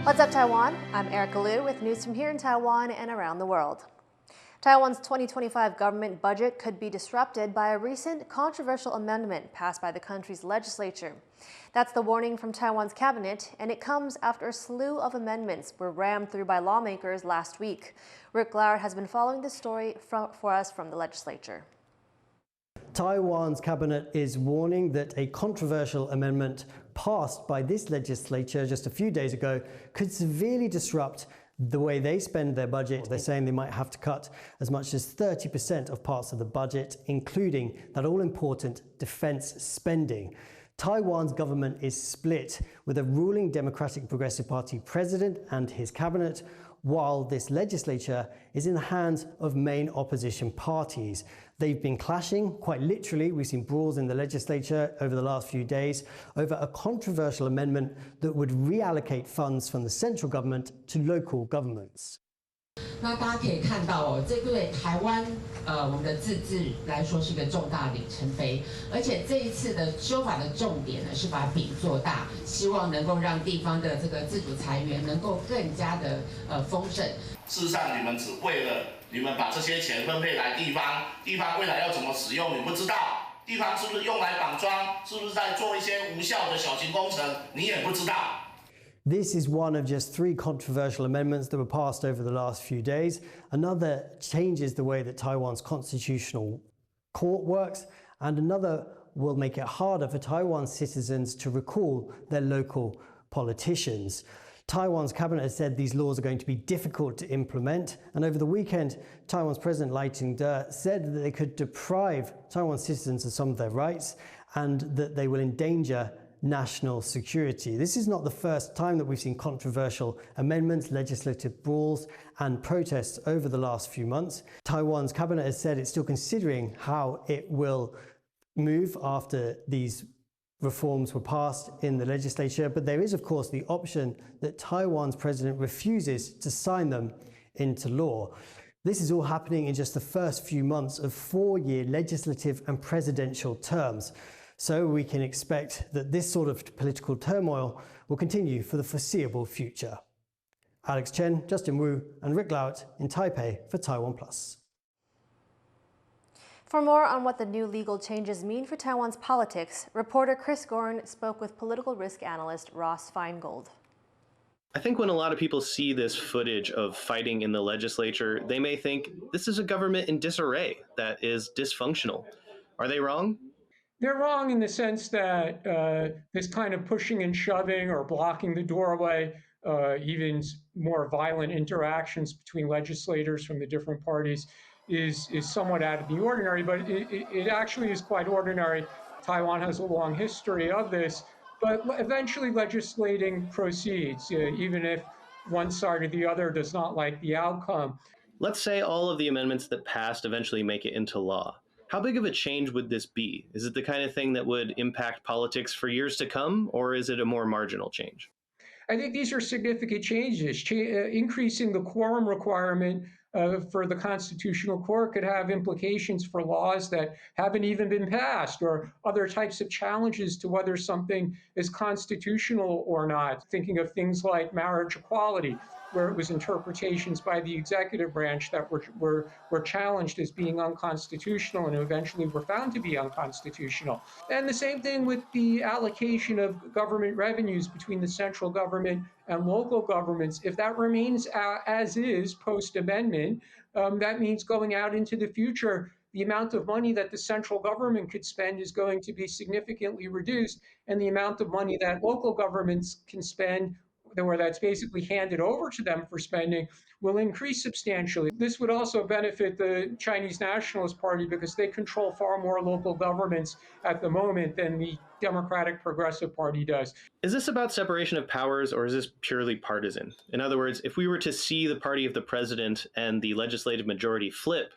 What's up, Taiwan? I'm Erika Liu with news from here in Taiwan and around the world. Taiwan's 2025 government budget could be disrupted by a recent controversial amendment passed by the country's legislature. That's the warning from Taiwan's cabinet, and it comes after a slew of amendments were rammed through by lawmakers last week. Rick Liu has been following this story for us from the legislature. Taiwan's cabinet is warning that a controversial amendment passed by this legislature just a few days ago could severely disrupt the way they spend their budget. They're saying they might have to cut as much as 30% of parts of the budget, including that all-important defense spending. Taiwan's government is split, with a ruling Democratic Progressive Party president and his cabinet, while this legislature is in the hands of main opposition parties. They've been clashing, quite literally. We've seen brawls in the legislature over the last few days over a controversial amendment that would reallocate funds from the central government to local governments. 那大家可以看到哦，这对台湾我们的自治来说是一个重大里程碑，而且这一次的修法的重点呢是把饼做大，希望能够让地方的这个自主财源能够更加的丰盛。事实上，你们只为了你们把这些钱分配来地方，地方未来要怎么使用，你不知道。地方是不是用来绑桩，是不是在做一些无效的小型工程，你也不知道。This is one of just 3 controversial amendments that were passed over the last few days. Another changes the way that Taiwan's constitutional court works, and another will make it harder for Taiwan citizens to recall their local politicians. Taiwan's cabinet has said these laws are going to be difficult to implement, and over the weekend, Taiwan's President Lai Ching-te said that they could deprive Taiwan citizens of some of their rights and that they will endanger national security. This is not the first time that we've seen controversial amendments, legislative brawls, and protests over the last few months. Taiwan's cabinet has said it's still considering how it will move after these reforms were passed in the legislature, but there is, of course, the option that Taiwan's president refuses to sign them into law. This is all happening in just the first few months of 4-year legislative and presidential terms. So we can expect that this sort of political turmoil will continue for the foreseeable future. Alex Chen, Justin Wu, and Rick Liu in Taipei for TaiwanPlus. For more on what the new legal changes mean for Taiwan's politics, reporter Chris Gorn spoke with political risk analyst Ross Feingold. I think when a lot of people see this footage of fighting in the legislature, they may think this is a government in disarray that is dysfunctional. Are they wrong? They're wrong in the sense that this kind of pushing and shoving or blocking the doorway, even more violent interactions between legislators from the different parties is somewhat out of the ordinary, but it actually is quite ordinary. Taiwan has a long history of this, but eventually legislating proceeds, even if one side or the other does not like the outcome. Let's say all of the amendments that passed eventually make it into law. How big of a change would this be? Is it the kind of thing that would impact politics for years to come, or is it a more marginal change? I think these are significant changes. Increasing the quorum requirement for the Constitutional Court could have implications for laws that haven't even been passed, or other types of challenges to whether something is constitutional or not. Thinking of things like marriage equality, where it was interpretations by the executive branch that were challenged as being unconstitutional and eventually were found to be unconstitutional. And the same thing with the allocation of government revenues between the central government and local governments. If that remains as is post-amendment, that means going out into the future, the amount of money that the central government could spend is going to be significantly reduced, and the amount of money that local governments can spend, where that's basically handed over to them for spending, will increase substantially. This would also benefit the Chinese Nationalist Party because they control far more local governments at the moment than the Democratic Progressive Party does. Is this about separation of powers, or is this purely partisan? In other words, if we were to see the party of the president and the legislative majority flip,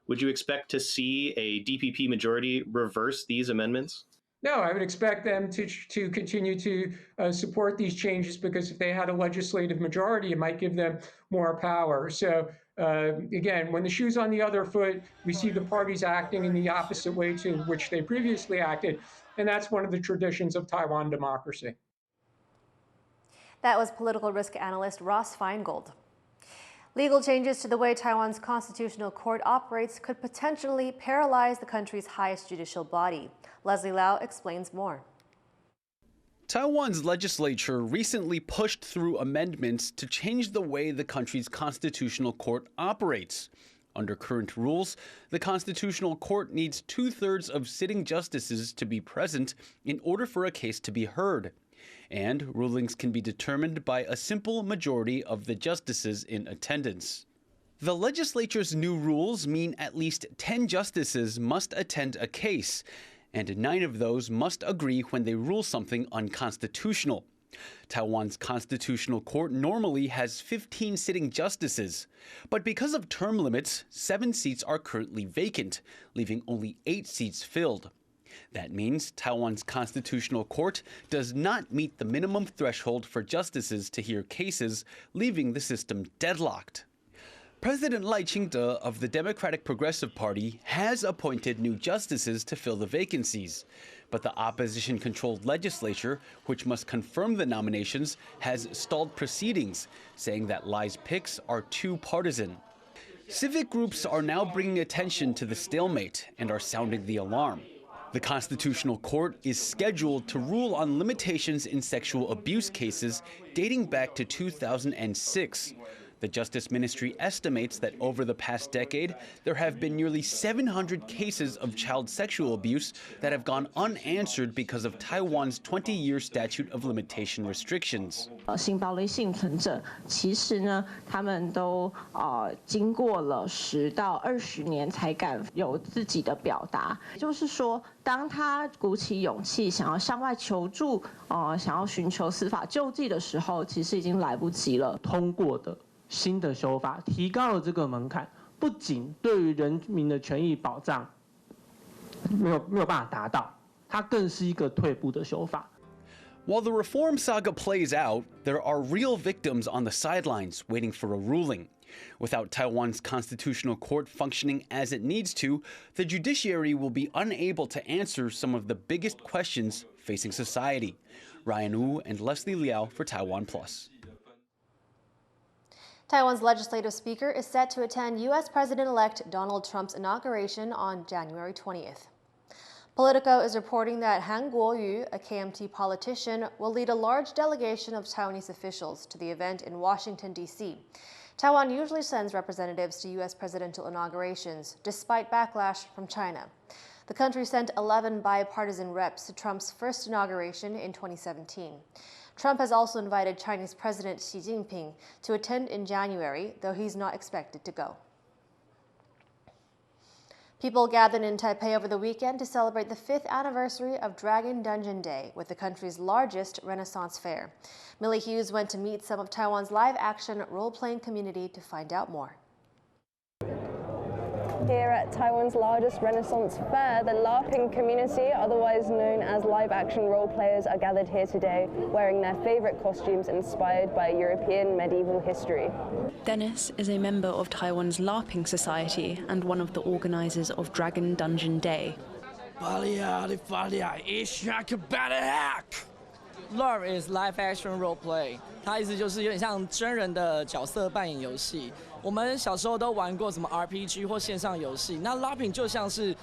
would you expect to see a DPP majority reverse these amendments? No, I would expect them to continue to support these changes, because if they had a legislative majority, it might give them more power. So Again, when the shoe's on the other foot, we see the parties acting in the opposite way to which they previously acted, and that's one of the traditions of Taiwan democracy. That was political risk analyst Ross Feingold. Legal changes to the way Taiwan's constitutional court operates could potentially paralyze the country's highest judicial body. Leslie Lau explains more. Taiwan's legislature recently pushed through amendments to change the way the country's constitutional court operates. Under current rules, the Constitutional Court needs 2/3 of sitting justices to be present in order for a case to be heard. And rulings can be determined by a simple majority of the justices in attendance. The legislature's new rules mean at least 10 justices must attend a case, and 9 of those must agree when they rule something unconstitutional. Taiwan's Constitutional Court normally has 15 sitting justices, but because of term limits, 7 seats are currently vacant, leaving only 8 seats filled. That means Taiwan's Constitutional Court does not meet the minimum threshold for justices to hear cases, leaving the system deadlocked. President Lai Ching-te of the Democratic Progressive Party has appointed new justices to fill the vacancies, but the opposition-controlled legislature, which must confirm the nominations, has stalled proceedings, saying that Lai's picks are too partisan. Civic groups are now bringing attention to the stalemate and are sounding the alarm. The Constitutional Court is scheduled to rule on limitations in sexual abuse cases dating back to 2006. The Justice Ministry estimates that over the past decade, there have been nearly 700 cases of child sexual abuse that have gone unanswered because of Taiwan's 20-year statute of limitation restrictions. 性暴力幸存者其实呢，他们都经过了10到20年才敢有自己的表达。就是说，当他鼓起勇气想要向外求助，想要寻求司法救济的时候，其实已经来不及了。通过的新的修法提高了这个门槛，不仅对于人民的权益保障没有办法达到，它更是一个退步的修法。While the reform saga plays out, there are real victims on the sidelines waiting for a ruling. Without Taiwan's Constitutional Court functioning as it needs to, the judiciary will be unable to answer some of the biggest questions facing society. Ryan Wu and Leslie Liu for TaiwanPlus. Taiwan's legislative speaker is set to attend U.S. President-elect Donald Trump's inauguration on January 20th. Politico is reporting that Han Kuo-yu, a KMT politician, will lead a large delegation of Taiwanese officials to the event in Washington, D.C. Taiwan usually sends representatives to U.S. presidential inaugurations, despite backlash from China. The country sent 11 bipartisan reps to Trump's first inauguration in 2017. Trump has also invited Chinese President Xi Jinping to attend in January, though he's not expected to go. People gathered in Taipei over the weekend to celebrate the 5th anniversary of Dragon Dungeon Day with the country's largest Renaissance fair. Millie Hughes went to meet some of Taiwan's live-action role-playing community to find out more. Here at Taiwan's largest Renaissance fair, the LARPing community, otherwise known as live-action role-players, are gathered here today wearing their favorite costumes inspired by European medieval history. Dennis is a member of Taiwan's LARPing Society and one of the organizers of Dragon Dungeon Day. LARP is live-action role-play， 它意思就是有点像真人的角色扮演游戏。我们小时候都玩过什么 RPG 或线上游戏，那 LARPing 就像是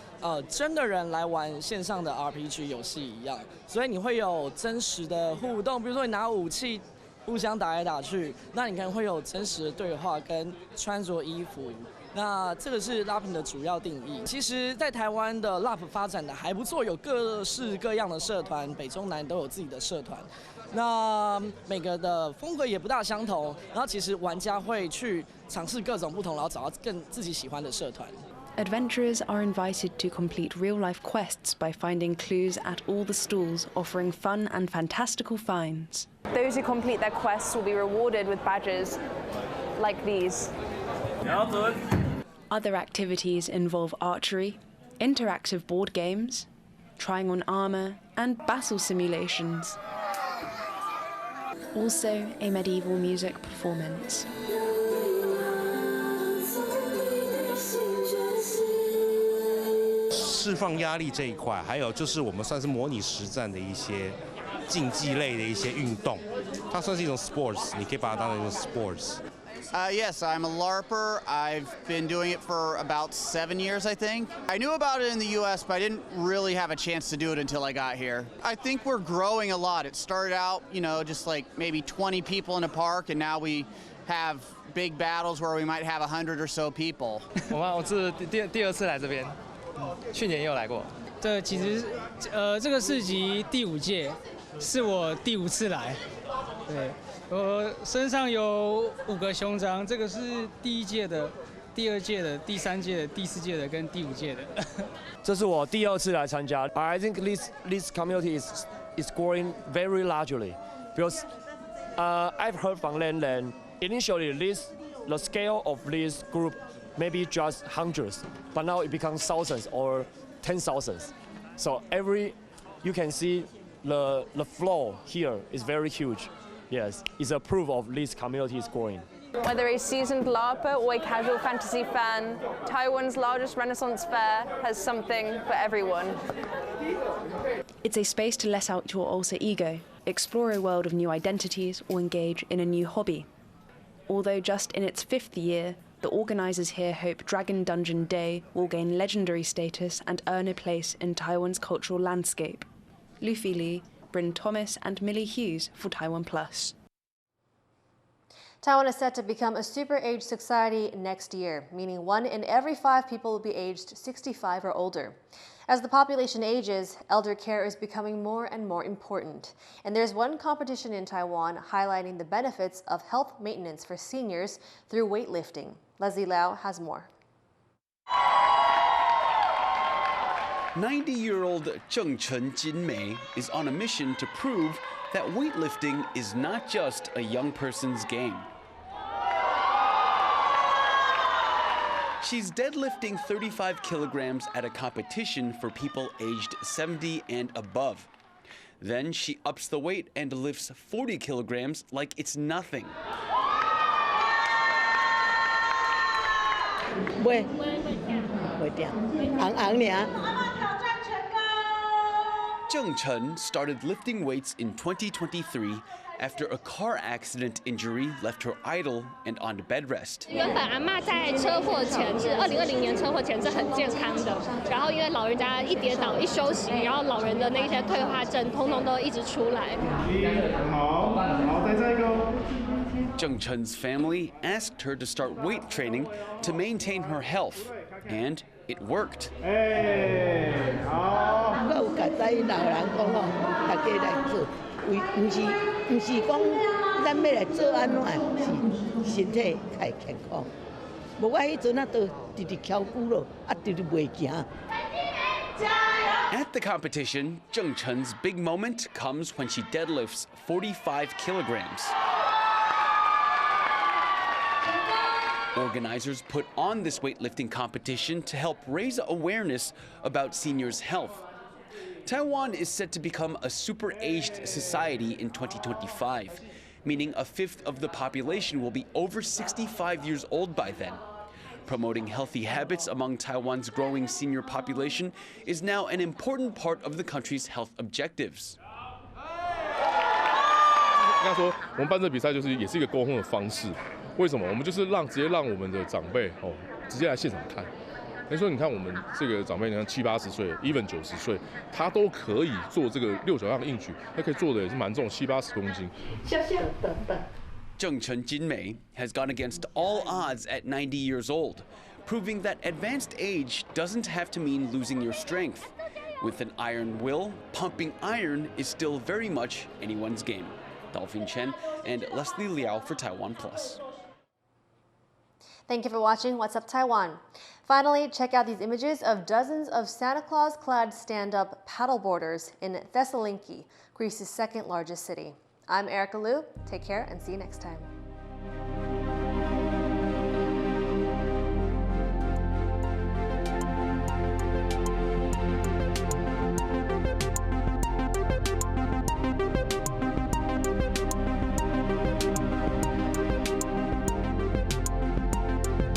真的人来玩线上的 RPG 游戏一样，所以你会有真实的互动，比如说你拿武器互相打来打去，那你可能会有真实的对话跟穿着衣服。那这个是 LARPing 的主要定义。其实，在台湾的 LARP 发展的还不错，有各式各样的社团，北中南都有自己的社团。那每个的风格也不大相同，然后其实玩家会去尝试各种不同，然后找到更自己喜欢的社团。Adventurers are invited to complete real-life quests by finding clues at all the stalls, offering fun and fantastical finds. Those who complete their quests will be rewarded with badges like these. Other activities involve archery, interactive board games, trying on armor, and battle simulations. Also, a medieval music performance. 释放压力这一块，还有就是我们算是模拟实战的一些竞技类的一些运动，它算是一种 sports， 你可以把它当成一种 sports。 Yes, I'm a LARPer. I've been doing it for about 7 years, I think. I knew about it in the US, but I didn't really have a chance to do it until I got here. I think we're growing a lot. It started out, just like maybe 20 people in a park, and now we have big battles where we might have 100 or so people. 我是第二次来这边，去年也有来过。这其实这个市集第5届，是我第5次来。对。 我身上有5个胸章，这个是第1届的、第2届的、第3届的、第4届的跟第5届的。这是我第2次来参加。I think this community is growing very largely because I've heard from them that initially the scale of this group maybe just hundreds, but now it becomes thousands or 10,000s. So you can see the flow here is very huge. Yes, it's a proof of this community is growing. Whether a seasoned LARPer or a casual fantasy fan, Taiwan's largest Renaissance fair has something for everyone. It's a space to let out your alter ego, explore a world of new identities, or engage in a new hobby. Although just in its 5th year, the organisers here hope Dragon Dungeon Day will gain legendary status and earn a place in Taiwan's cultural landscape. Luffy Lee, Bryn Thomas and Millie Hughes for TaiwanPlus. Taiwan is set to become a super-aged society next year, meaning 1 in every 5 people will be aged 65 or older. As the population ages, elder care is becoming more and more important. And there's one competition in Taiwan highlighting the benefits of health maintenance for seniors through weightlifting. Leslie Liao has more. 90-year-old Zheng Chen Jinmei is on a mission to prove that weightlifting is not just a young person's game. She's deadlifting 35 kilograms at a competition for people aged 70 and above. Then she ups the weight and lifts 40 kilograms like it's nothing. Zheng Chen started lifting weights in 2023 after a car accident injury left her idle and on bed rest. 原本阿嬷在车祸前是2020年车祸前是很健康的，然后因为老人家一跌倒一休息，然后老人的那些退化症通通都一直出来。好，再这个。 Zheng Chen's family asked her to start weight training to maintain her health, and it worked. 我有甲在老人讲哦，大家来做，唔是讲咱要来做安怎，是身体太健康。无我迄阵啊，都直直翘骨咯，啊直直袂行。 At the competition, Zheng Chen's big moment comes when she deadlifts 45 kilograms. Organizers put on this weightlifting competition to help raise awareness about seniors' health. Taiwan is set to become a super-aged society in 2025, meaning a 1/5 of the population will be over 65 years old by then. Promoting healthy habits among Taiwan's growing senior population is now an important part of the country's health objectives. 应该说，我们办这比赛也是一个沟通的方式。为什么？我们就是直接让我们的长辈直接来现场看。所以说，你看我们这个长辈，你看70、80岁 ，even 90岁，他都可以做这个6、9样的硬举，他可以做的也是蛮重，70、80公斤。Zheng Chen Jinmei has gone against all odds at 90 years old, proving that advanced age doesn't have to mean losing your strength. With an iron will, pumping iron is still very much anyone's game. Dolphin Chen and Leslie Liao for TaiwanPlus. Thank you for watching What's Up Taiwan. Finally, check out these images of dozens of Santa Claus-clad stand-up paddleboarders in Thessaloniki, Greece's 2nd largest city. I'm Erika Liu. Take care and see you next time.